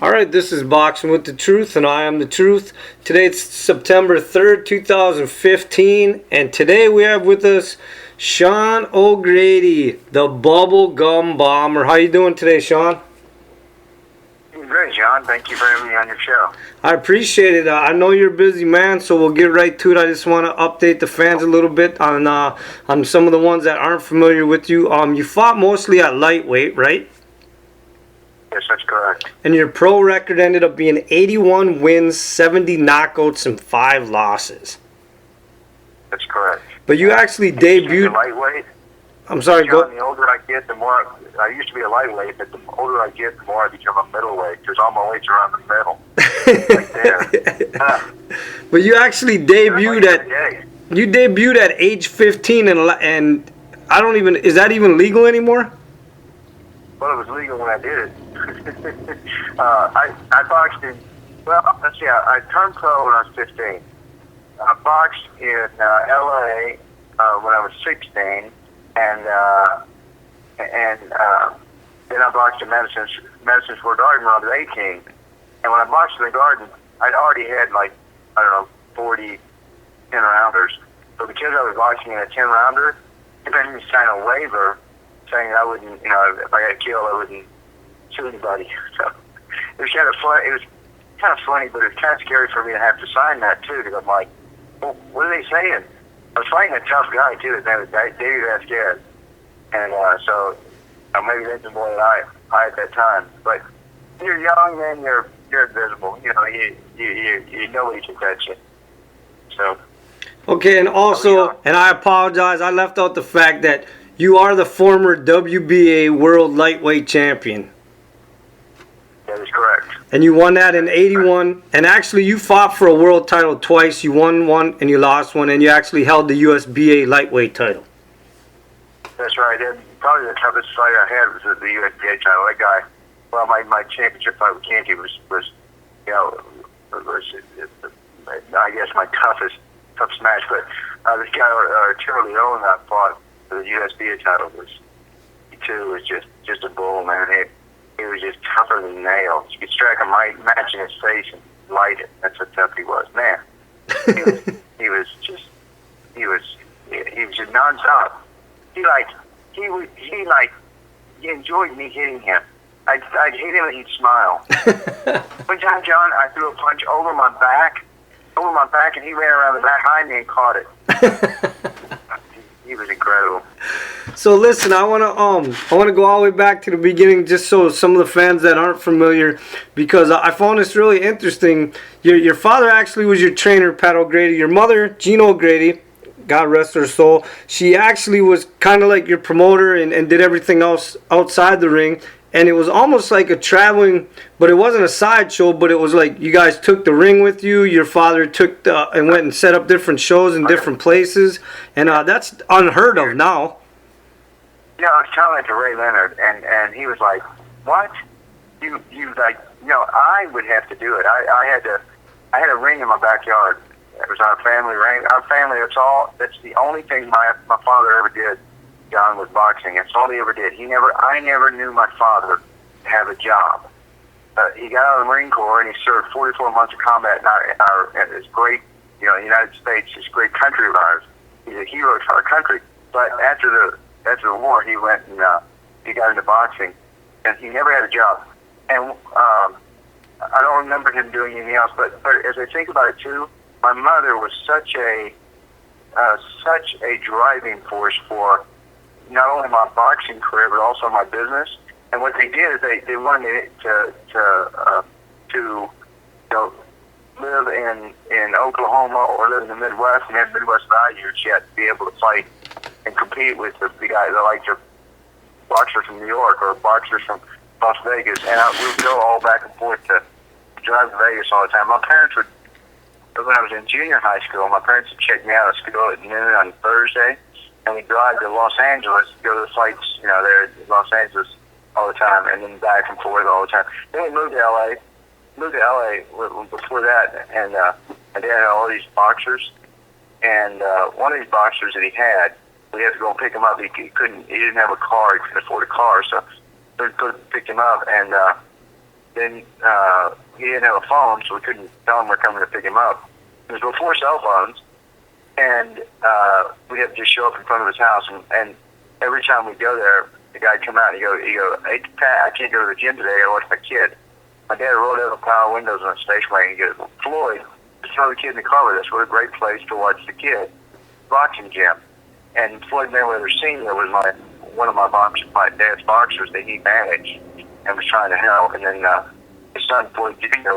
All right, this is Boxing with the Truth, and I am the Truth. Today it's September 3rd, 2015, and today we have with us Sean O'Grady, the Bubble Gum Bomber. How you doing today, Sean? Doing great, John. Thank you for having me on your show. I appreciate it. I know you're a busy man, so we'll get right to it. I just want to update the fans a little bit on some of the ones that aren't familiar with you. You fought mostly at lightweight, right? Yes, that's correct. And your pro record ended up being 81 wins, 70 knockouts, and 5 losses. That's correct. But you actually debuted. Lightweight. I'm sorry, John, go. the older I get, the more I used to be a lightweight, but the older I get, the more I become a middleweight because all my weights are around the middle, right there. But you actually debuted at age 15, and I don't even, is that even legal anymore? Well, it was legal when I did it. I boxed in, well, let's see, I turned pro when I was 15. I boxed in L.A. When I was 16, and then I boxed in Madison Square Garden when I was 18. And when I boxed in the Garden, I'd already had 40 10-rounders. But because I was boxing in a 10-rounder, they made me sign a waiver saying I wouldn't, if I got killed, I wouldn't sue anybody. So it was kind of fun. It was kind of funny, but it was kind of scary for me to have to sign that too. Because I'm like, well, what are they saying? I was fighting a tough guy too. His name was David Vasquez, and so maybe that's the boy that I at that time. But when you're young, man, you're invisible. Nobody can touch you. So. Okay, and also, and I apologize, I left out the fact that you are the former WBA World Lightweight Champion. That is correct. And you won that in 81. And actually, you fought for a world title twice. You won one and you lost one, and you actually held the USBA Lightweight title. That's right. And probably the toughest fight I had was the USBA title. That guy, well, my championship fight with Canty was I guess my toughest match. But this guy, Charlie Owen, I fought for the USBA title he too was just a bull, man. He was just tougher than nails. You could strike him right, match in his face, and light it. That's how tough he was, man. He was just nonstop. He enjoyed me hitting him. I'd hit him and he'd smile. One time, John, I threw a punch over my back, and he ran around the back behind me and caught it. He was incredible. So listen, I want to go all the way back to the beginning, just so some of the fans that aren't familiar, because I found this really interesting. Your father actually was your trainer, Pat O'Grady. Your mother, Gina O'Grady, God rest her soul, she actually was kind of like your promoter and did everything else outside the ring. And it was almost like a traveling, but it wasn't a sideshow, but it was like you guys took the ring with you. Your father took and went and set up different shows in different places. And that's unheard of now. Yeah, I was telling it to Ray Leonard, and he was like, "What? You like? I would have to do it. I had a ring in my backyard. It was our family ring. Our family. That's the only thing my father ever did. John was boxing. That's all he ever did. I never knew my father have a job. He got out of the Marine Corps and he served 44 months of combat in this great, United States, this great country of ours. He's a hero to our country. But after the war, he went and he got into boxing, and he never had a job. And I don't remember him doing anything else. But as I think about it too, my mother was such a driving force for not only my boxing career but also my business. And what they did is they wanted me to live in Oklahoma or live in the Midwest and have Midwest values, yet be able to fight and compete with the guys that like to boxers from New York or boxers from Las Vegas. And we would go all back and forth to drive to Vegas all the time. My parents would, when I was in junior high school, my parents would check me out of school at noon on Thursday, and we'd drive to Los Angeles to go to the fights, there in Los Angeles all the time, and then back and forth all the time. Then we moved to L.A. Before that, and they had all these boxers, and one of these boxers that he had, we had to go and pick him up. He didn't have a car. He couldn't afford a car, so we picked him up, and then he didn't have a phone, so we couldn't tell him we're coming to pick him up. It was before cell phones, and we'd have to just show up in front of his house. And every time we'd go there, the guy'd come out and he'd go, "Hey, Pat, I can't go to the gym today. I gotta watch my kid." My dad rolled out the power windows on the station wagon and he goes, "Floyd, just throw the kid in the car with us. What a great place to watch the kid. Boxing gym." And Floyd Mayweather Sr. was one of my dad's boxers that he managed and was trying to help. And then his son Floyd Jr.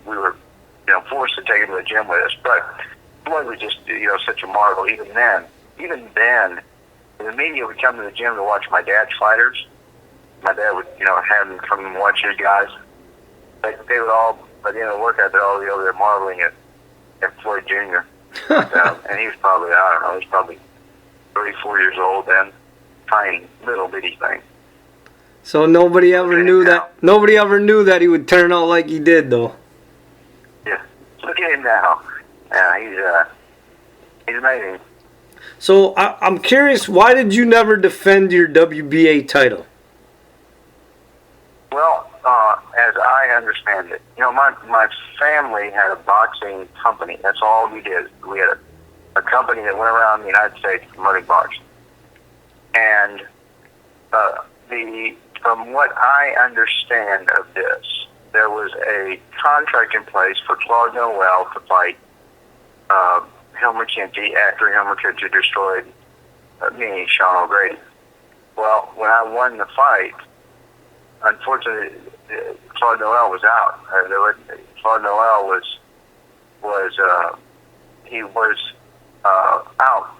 we were forced to take him to the gym with us. But Floyd was just such a marvel. Even then, the media would come to the gym to watch my dad's fighters. My dad would have them come and watch his guys. But they would all, by the end of the workout, they'd all be over there marveling at Floyd Jr. And he was probably, I don't know, he was probably 34 years old then. Tiny, little bitty thing. So nobody ever knew that he would turn out like he did, though. Yeah, look at him now. Yeah, he's amazing. So I'm curious, why did you never defend your WBA title? Well, as I understand it, my family had a boxing company. That's all we did. We had a company that went around the United States promoting boxing. And from what I understand of this, there was a contract in place for Claude Noel to fight Hill McKenzie after Hill McKenzie destroyed me, Sean O'Grady. Well, when I won the fight, unfortunately, Claude Noel was out. Claude Noel was out.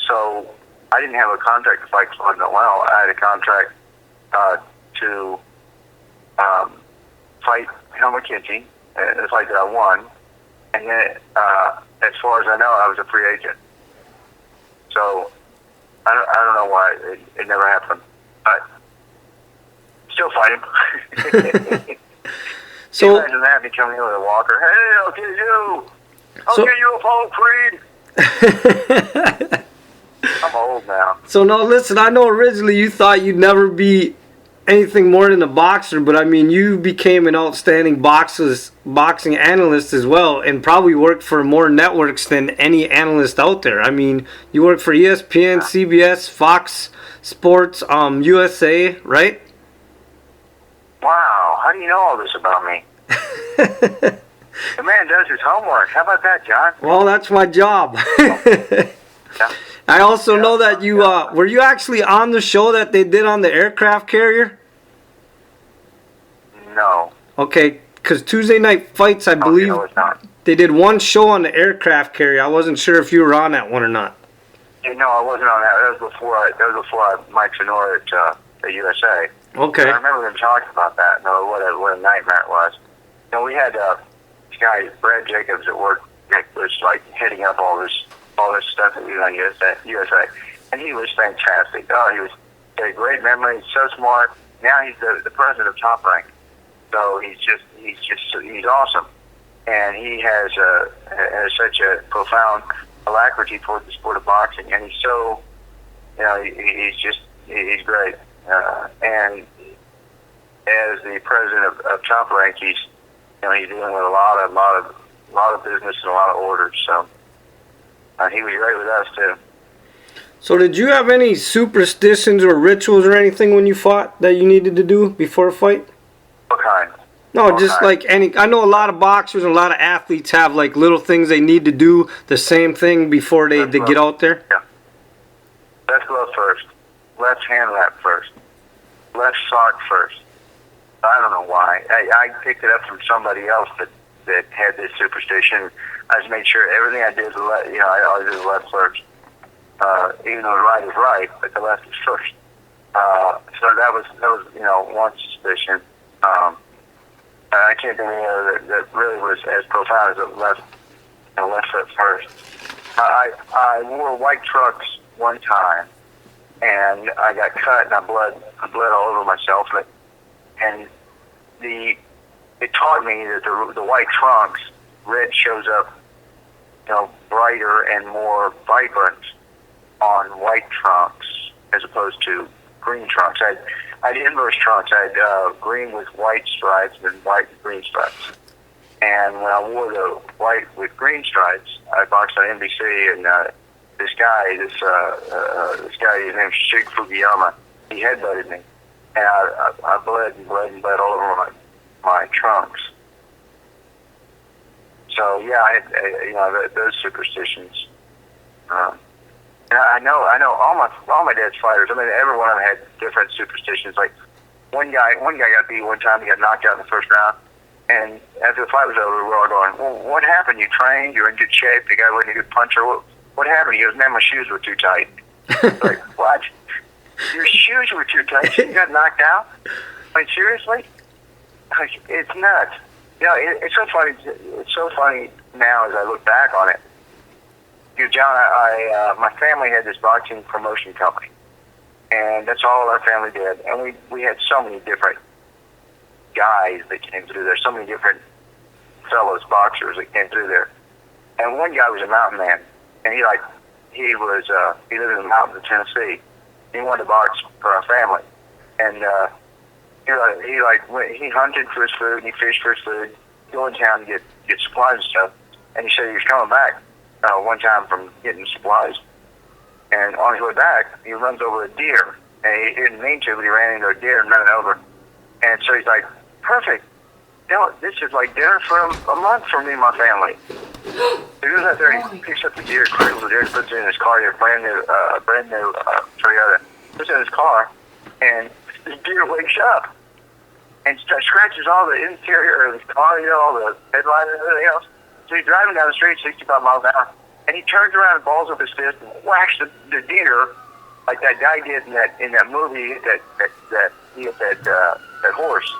So I didn't have a contract to fight Claude Noel. I had a contract to fight Hill McKenzie, the fight that I won. And then, as far as I know, I was a free agent. So I don't know why it never happened. But still fight him. So imagine that, me coming in with a walker. "Hey, I'll get you. I'll get you, Apollo Creed." I'm old now. So no, listen, I know originally you thought you'd never be anything more than a boxer, but I mean, you became an outstanding boxing analyst as well, and probably worked for more networks than any analyst out there. I mean, you worked for ESPN, CBS, Fox Sports, USA, right? Wow, how do you know all this about me? The man does his homework. How about that, John? Well, that's my job. Yeah. I also know that you were you actually on the show that they did on the aircraft carrier? No. Okay, because Tuesday Night Fights, I believe, No, it's not. they did one show on the aircraft carrier. I wasn't sure if you were on that one or not. Yeah, no, I wasn't on that. That was before Mike Sonora at USA. Okay. I remember them talking about that. No, what a nightmare it was. We had this guy Brad Jacobs at work that was like heading up all this stuff that we did on USA, and he was fantastic. He had a great memory. He's so smart. Now he's the president of Top Rank, so he's awesome, and he has such a profound alacrity toward the sport of boxing, and he's so he's great. And as the president of Top Rank, he's dealing with a lot of business and a lot of orders. So he was great with us too. So did you have any superstitions or rituals or anything when you fought that you needed to do before a fight? What kind? No, just like any. I know a lot of boxers and a lot of athletes have like little things they need to do the same thing before they get out there. Yeah. Left glove first. Left hand wrap first. Left sock first. I don't know why. I picked it up from somebody else that had this superstition. I just made sure everything I did was I always did the left first. Even though the right is right, but the left is first. So that was one suspicion. I can't think of any other that really was as profound as the left foot first. I wore white trucks one time, and I got cut, and I bled all over myself. And it taught me that the white trunks, red shows up, brighter and more vibrant on white trunks as opposed to green trunks. I had inverse trunks. I had green with white stripes and white with green stripes. And when I wore the white with green stripes, I boxed on NBC, and this guy, his name's Shig Fugiyama, he headbutted me, and I bled and bled and bled all over my trunks. So yeah, I had those superstitions. And I know all my dad's fighters. I mean, every one of them had different superstitions. Like one guy got beat one time. He got knocked out in the first round. And after the fight was over, we were all going, "Well, what happened? You trained? You're in good shape. The guy wasn't a good puncher. What happened?" He goes, "Man, my shoes were too tight." Like, what? Your shoes were too tight? You got knocked out? Like, seriously? Like, it's nuts. You know, it's so funny. It's so funny now as I look back on it. Because John, my family had this boxing promotion company, and that's all our family did. And we had so many different guys that came through there, so many different fellows, boxers that came through there. And one guy was a mountain man, and he lived in the mountains of Tennessee. He wanted to box for our family, and he hunted for his food, and he fished for his food, go in town and get supplies and stuff. And he said he was coming back one time from getting supplies, and on his way back, he runs over a deer, and he didn't mean to, but he ran into a deer and ran it over. And so he's like, "Perfect. This is like dinner for a month for me and my family." So he goes out there and he picks up the deer, cradles the deer, puts it in his car. He had a brand new Toyota. Puts it in his car, and the deer wakes up and scratches all the interior of his car, all the headlights and everything else. So he's driving down the street 65 miles an hour, and he turns around and balls up his fist and whacks the deer like that guy did in that movie that he hit that horse.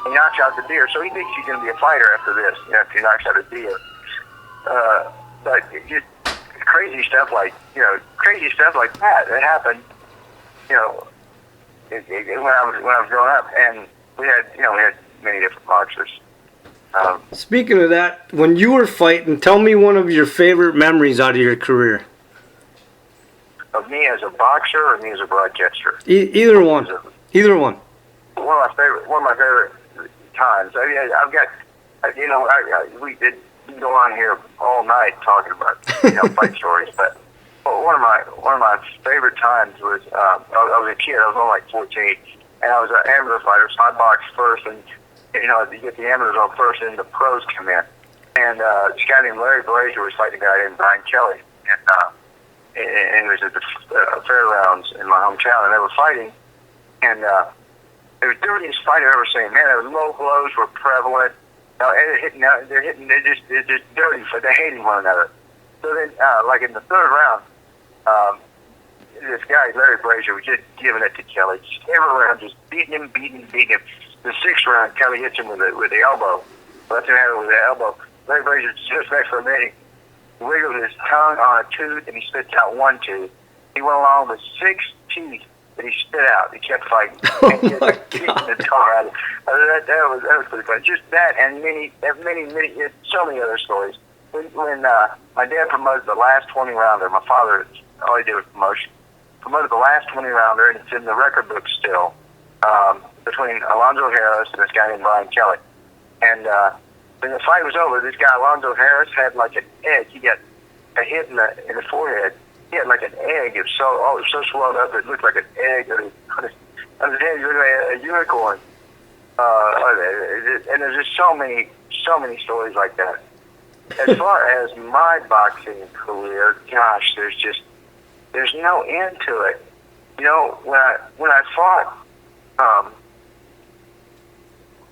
He knocks out the deer, so he thinks he's going to be a fighter after this, after he knocks out a deer. But just crazy stuff like that happened. When I was growing up, and we had many different boxers. Speaking of that, when you were fighting, tell me one of your favorite memories out of your career. Of me as a boxer or me as a broadcaster? Either one. Either one. One of my favorite times. We could go on here all night talking about fight stories, but one of my favorite times was I was a kid. I was only like 14, and I was an amateur fighter. So I boxed first, and you get the amateurs on first, and the pros come in. And this guy named Larry Brazier was fighting a guy named Brian Kelly, and it was at the fair rounds in my hometown, and they were fighting, and it was the dirtiest fight I've ever seen. Man, the low blows were prevalent. They're just dirty, but they hated one another. So then, like in the third round, this guy Larry Brazier was just giving it to Kelly, just every round, just beating him. The sixth round, Kelly hits him with the elbow. Left him with the elbow. Larry Brazier sits back for a minute, wiggled his tongue on a tooth, and he spits out one tooth. He went along with 6 teeth that he spit out. He kept fighting. And he was beating the tar out of it. That was pretty funny. Just that, and many, so many other stories. When my dad promoted the last 20 rounder, my father, all he did was promotion. Promoted the last 20 rounder, and it's in the record book still, between Alonzo Harris and this guy named Brian Kelly. And when the fight was over, this guy Alonzo Harris had like an egg. He got a hit in the forehead. He had like an egg. It was so swelled up it looked like an egg. On his head, he looked like a unicorn. And there's just so many stories like that. As far as my boxing career, gosh, there's no end to it. When I fought,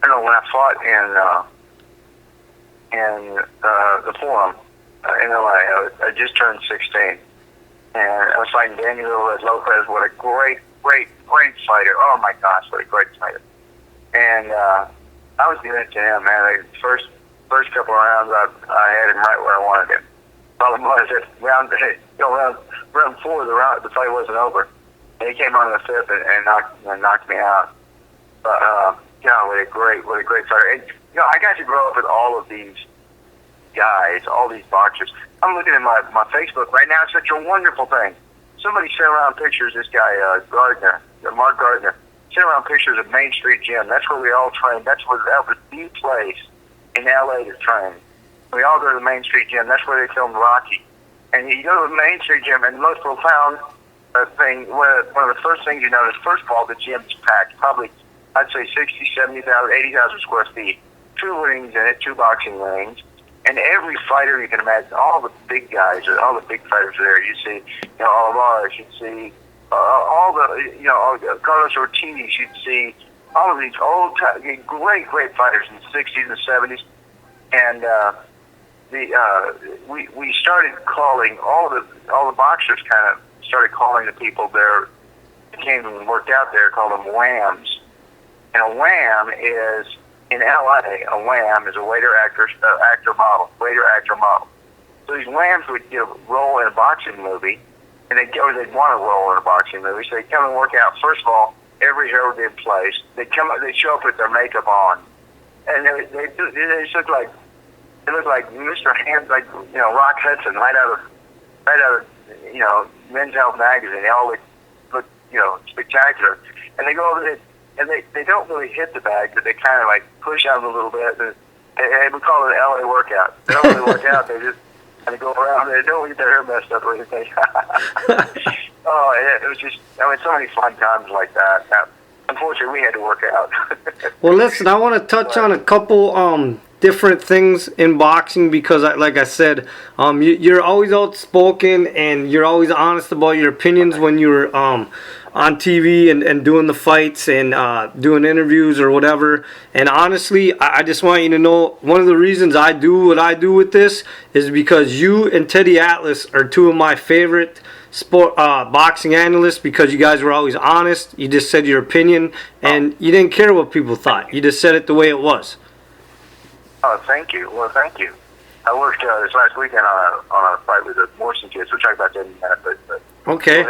when I fought in the Forum in LA, I just turned 16, and I was fighting Daniel Lopez. What a great fighter! Oh my gosh, what a great fighter! And I was giving it to him, man. The first couple of rounds, I had him right where I wanted him. Problem was that round 4 the fight wasn't over. And he came on in the fifth and knocked me out. But what a great fighter! And I got to grow up with all of these guys, all these boxers. I'm looking at my Facebook right now. It's such a wonderful thing. Somebody sent around pictures. This guy Gardner, Mark Gardner, sent around pictures of Main Street Gym. That's where we all trained. That was the place in L.A. to train. We all go to the Main Street Gym. That's where they filmed Rocky. And you go to the Main Street Gym, and the most profound thing, one of the first things you notice, first of all, the gym's packed. Probably, I'd say 60, 70,000, 80,000 square feet. 2 rings in it, 2 boxing rings. And every fighter you can imagine, all the big guys, all the big fighters are there. You see, Olivares, you'd see all the, Carlos Ortiz, you'd see all of these old, great fighters in the 60s and 70s. And we started calling all the boxers kind of started calling the people there that came and worked out there, called them whams. And a wham is, in L.A., a wham is a waiter-actor model. So these whams would role in a boxing movie, and they'd want to roll in a boxing movie, so they'd come and work out. First of all, every hair would be in place. They'd show up with their makeup on, and they just look like Mr. Hands, like Rock Hudson, right out of Men's Health magazine. They all look spectacular, and they go over there. And they don't really hit the bag, but they kind of like push out a little bit. And we call it an LA workout. They don't really work out. They just kind of go around. They don't get their hair messed up or anything. It was just, so many fun times like that. Now, unfortunately, we had to work out. Well, listen, I want to touch on a couple different things in boxing because, like I said, you're always outspoken and you're always honest about your opinions when you're on TV and doing the fights and doing interviews or whatever. And honestly, I just want you to know, one of the reasons I do what I do with this is because you and Teddy Atlas are 2 of my favorite boxing analysts, because you guys were always honest. You just said your opinion and you didn't care what people thought. You just said it the way it was. Oh, thank you. Well, thank you. I worked this last weekend on a fight with the Morrison kids. We'll talk about that in a minute, but okay.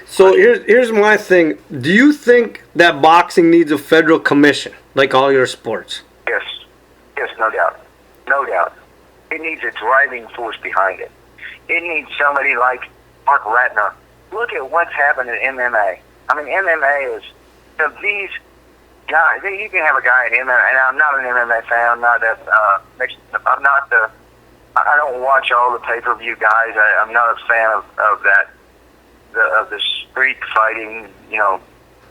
So here's my thing. Do you think that boxing needs a federal commission, like all your sports? Yes, no doubt. It needs a driving force behind it. It needs somebody like Mark Ratner. Look at what's happened in MMA. MMA is these guys. You can have a guy in MMA, and I'm not an MMA fan. I don't watch all the pay-per-view guys. I'm not a fan of that. Of the street fighting,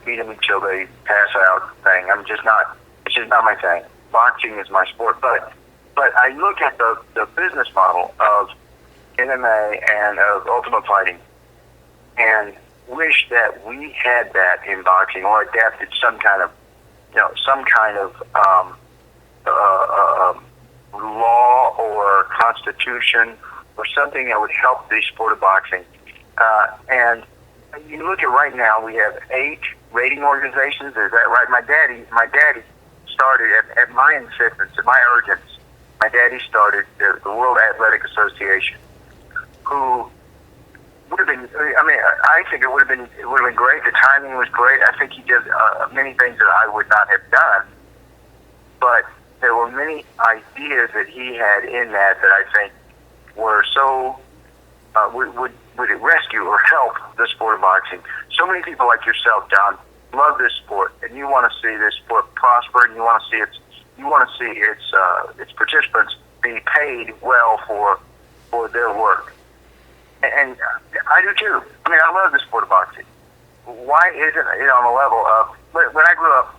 beat them until they pass out thing. It's just not my thing. Boxing is my sport, but I look at the business model of MMA and of Ultimate Fighting, and wish that we had that in boxing, or adapted some kind of law or constitution or something that would help the sport of boxing. And you look at right now, we have 8 rating organizations. Is that right? My daddy started at my insistence, at my urgence. My daddy started the World Athletic Association, who would have been. I think it would have been great. The timing was great. I think he did many things that I would not have done, but there were many ideas that he had in that I think were so would it rescue or help the sport of boxing. So many people like yourself, John, love this sport, and you want to see this sport prosper, and you want to see its participants be paid well for their work. And I do too. I love the sport of boxing. Why isn't it on the level of when I grew up,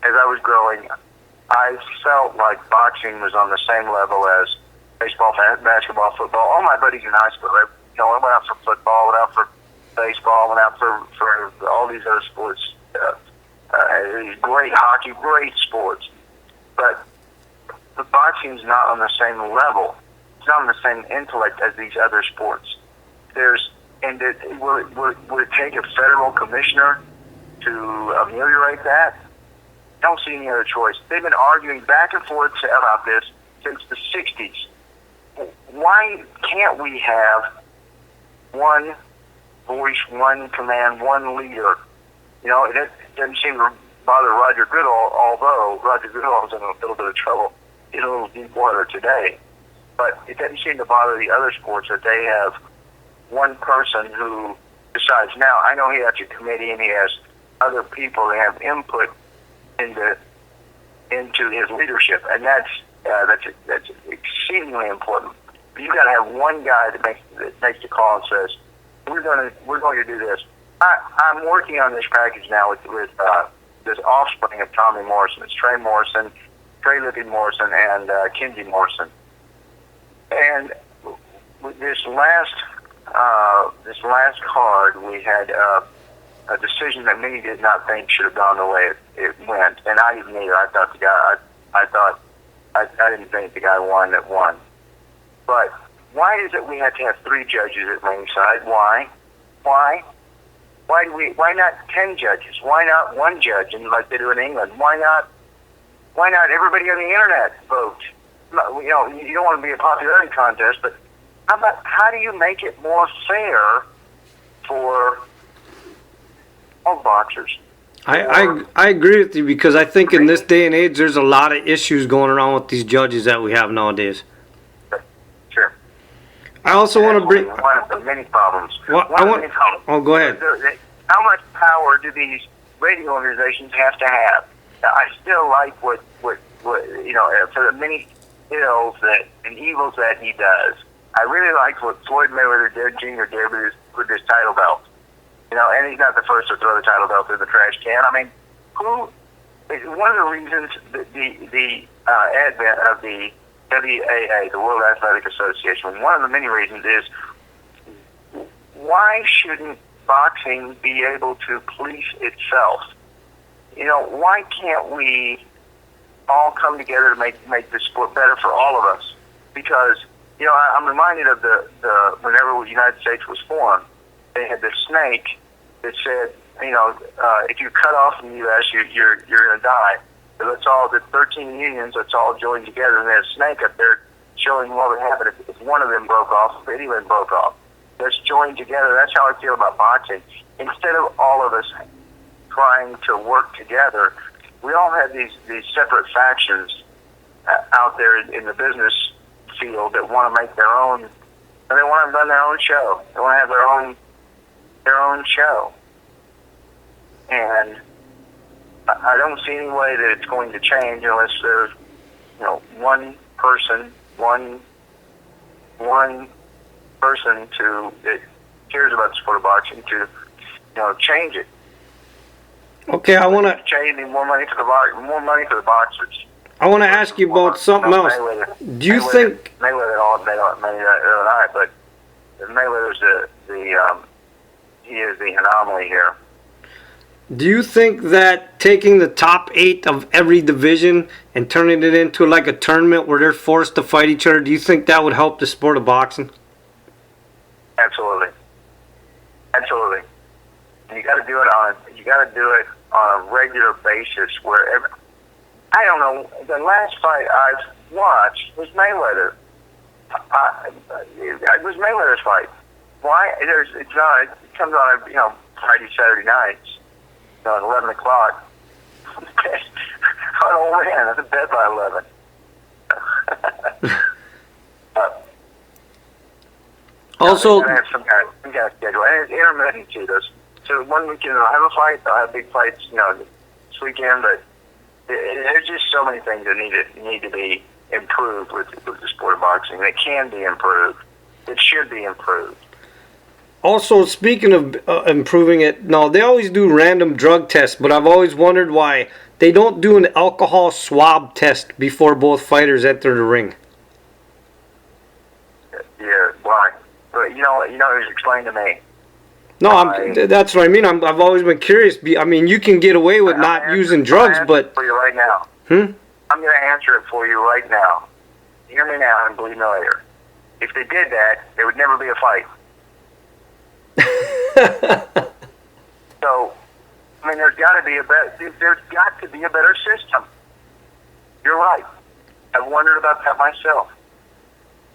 as I was growing, I felt like boxing was on the same level as baseball, basketball, football. All my buddies in high school, I went out for football, went out for baseball, went out for all these other sports. Great hockey, great sports. But the boxing's not on the same level. It's not on the same intellect as these other sports. Will it take a federal commissioner to ameliorate that? I don't see any other choice. They've been arguing back and forth about this since the 60s. Why can't we have one voice, one command, one leader? It doesn't seem to bother Roger Goodall, although Roger Goodall is in a little bit of trouble, in a little deep water today. But it doesn't seem to bother the other sports that they have one person who Besides, now I know he has a committee and he has other people that have input into his leadership, and that's exceedingly important. But you got to have one guy that makes the call and says, we're going to do this. I'm working on this package now with this offspring of Tommy Morrison. It's Trey Morrison, Trey Lippy Morrison, and Kinsey Morrison. And with this last card, we had a decision that many did not think should have gone the way it went, and I didn't either. I didn't think the guy won that won. But why is it we have to have 3 judges at ringside? Why? Why not 10 judges? Why not 1 judge, and like they do in England? Why not everybody on the internet vote? You know, you don't want to be a popularity contest, but how do you make it more fair for all boxers? I agree with you, because I think in this day and age there's a lot of issues going around with these judges that we have nowadays. Sure. I also want to bring one of the many problems. Oh, go ahead. How much power do these radio organizations have to have? I still like what you know, for the many ills and evils that he does. I really like what Floyd Mayweather Jr. did with his title belt. You know, and he's not the first to throw the title belt in the trash can. I mean, one of the reasons the advent of the WAA, the World Athletic Association, one of the many reasons is, why shouldn't boxing be able to police itself? You know, why can't we all come together to make this sport better for all of us? Because, you know, I'm reminded of the whenever the United States was formed, they had this snake that said, you know, if you cut off from the U.S., you're going to die. So let's all, the 13 unions, let's all join together. And there's a snake up there showing what would happen if one of them broke off, if anyone broke off. Let's join together. That's how I feel about boxing. Instead of all of us trying to work together, we all have these separate factions out there in the business field that want to make their own, and they want to run their own show. They want to have their own show. And I don't see any way that it's going to change unless there's, you know, one person that cares about the sport of boxing to, you know, change it. Okay, I want to change more money for the boxers. I want to ask you about something else. Do you think Mayweather all made money the other night, but Mayweather's he is the anomaly here. Do you think that taking the top 8 of every division and turning it into like a tournament where they're forced to fight each other, do you think that would help the sport of boxing? Absolutely. Absolutely. And you got to do it on a regular basis. Wherever, I don't know. The last fight I've watched was Mayweather. It was Mayweather's fight. Why? It comes on, you know, Friday, Saturday nights. You know, at 11 o'clock. Oh man, I'm in bed by 11. Also, I have some kind of schedule, and it's intermittent too. So one weekend I'll have a fight, I'll have big fights, you know, this weekend. But there's just so many things that need to be improved with the sport of boxing. It can be improved. It should be improved. Also, speaking of improving it, now they always do random drug tests, but I've always wondered why they don't do an alcohol swab test before both fighters enter the ring. Yeah, why? But you know, just explain to me. No, that's what I mean. I've always been curious. I mean, you can get away with not using drugs, but for you right now. I'm going to answer it for you right now. Hear me now and believe me later. If they did that, there would never be a fight. So, I mean, there's got to be a better system. You're right. I've wondered about that myself.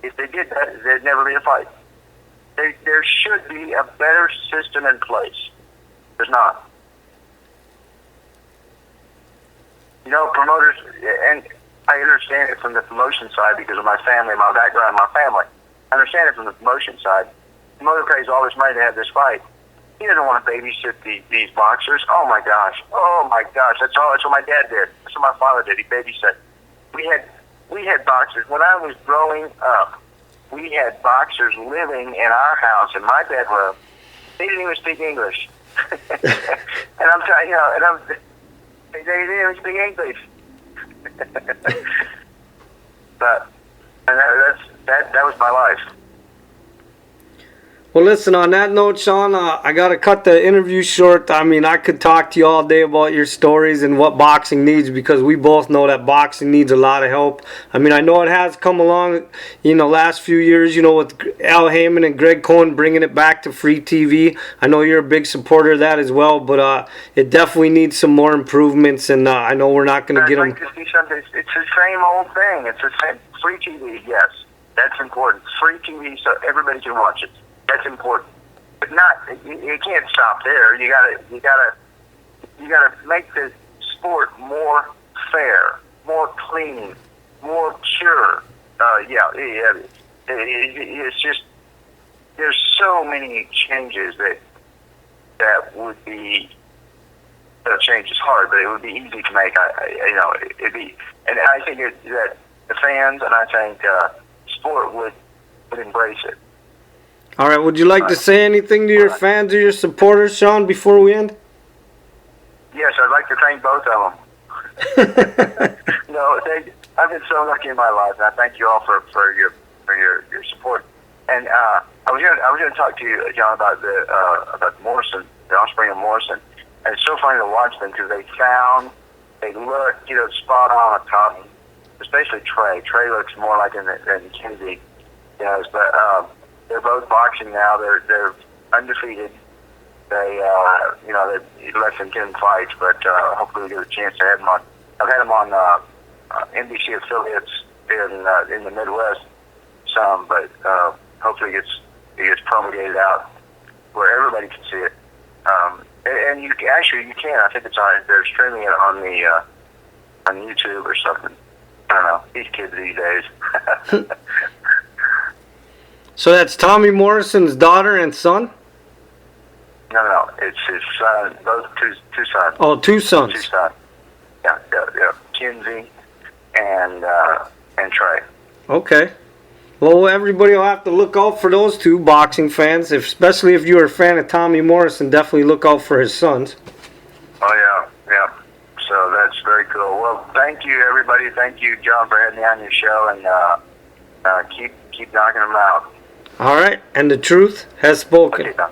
If they did that, there'd never be a fight. There should be a better system in place. There's not. You know, promoters, and I understand it from the promotion side because of my family, my background, my family. I understand it from the promotion side. The promoter pays all this money to have this fight. he doesn't want to babysit these boxers. Oh my gosh. That's what my dad did. That's what my father did. He babysat. We had boxers when I was growing up. We had boxers living in our house in my bedroom. They didn't even speak English. And I'm telling you, they didn't even speak English. But that was my life. Well, listen, on that note, Sean, I got to cut the interview short. I mean, I could talk to you all day about your stories and what boxing needs, because we both know that boxing needs a lot of help. I mean, I know it has come along, last few years, with Al Heyman and Greg Cohen bringing it back to free TV. I know you're a big supporter of that as well, but it definitely needs some more improvements, and I know we're not going to get them. I'd like to see something. It's the same old thing. It's the same. Free TV, yes, that's important. Free TV so everybody can watch it. That's important, but not. You can't stop there. You gotta make the sport more fair, more clean, more pure. It's just there's so many changes that would be. Change is hard, but it would be easy to make. It'd be, and I think that the fans and I think sport would embrace it. All right, would you like to say anything to your fans or your supporters, Sean, before we end? Yes, I'd like to thank both of them. I've been so lucky in my life, and I thank you all for your support. And I was going to talk to you, John, about Morrison, the offspring of Morrison. And it's so funny to watch them because they look spot on at Tommy, especially Trey. Trey looks more like him than Kenzie does, but. They're both boxing now. They're undefeated. They less than 10 fights, but hopefully we get a chance to have them on. I've had them on NBC affiliates in the Midwest some, but hopefully it gets promulgated out where everybody can see it. And you can. I think it's on. They're streaming it on YouTube or something. I don't know. These kids these days. So that's Tommy Morrison's daughter and son? No. It's his son. Both two sons. Oh, two sons. Two sons. Yeah. Kenzie and Trey. Okay. Well, everybody will have to look out for those two boxing fans, especially if you're a fan of Tommy Morrison. Definitely look out for his sons. Oh, yeah. So that's very cool. Well, thank you, everybody. Thank you, John, for having me on your show, and keep knocking them out. All right, and the truth has spoken. Okay,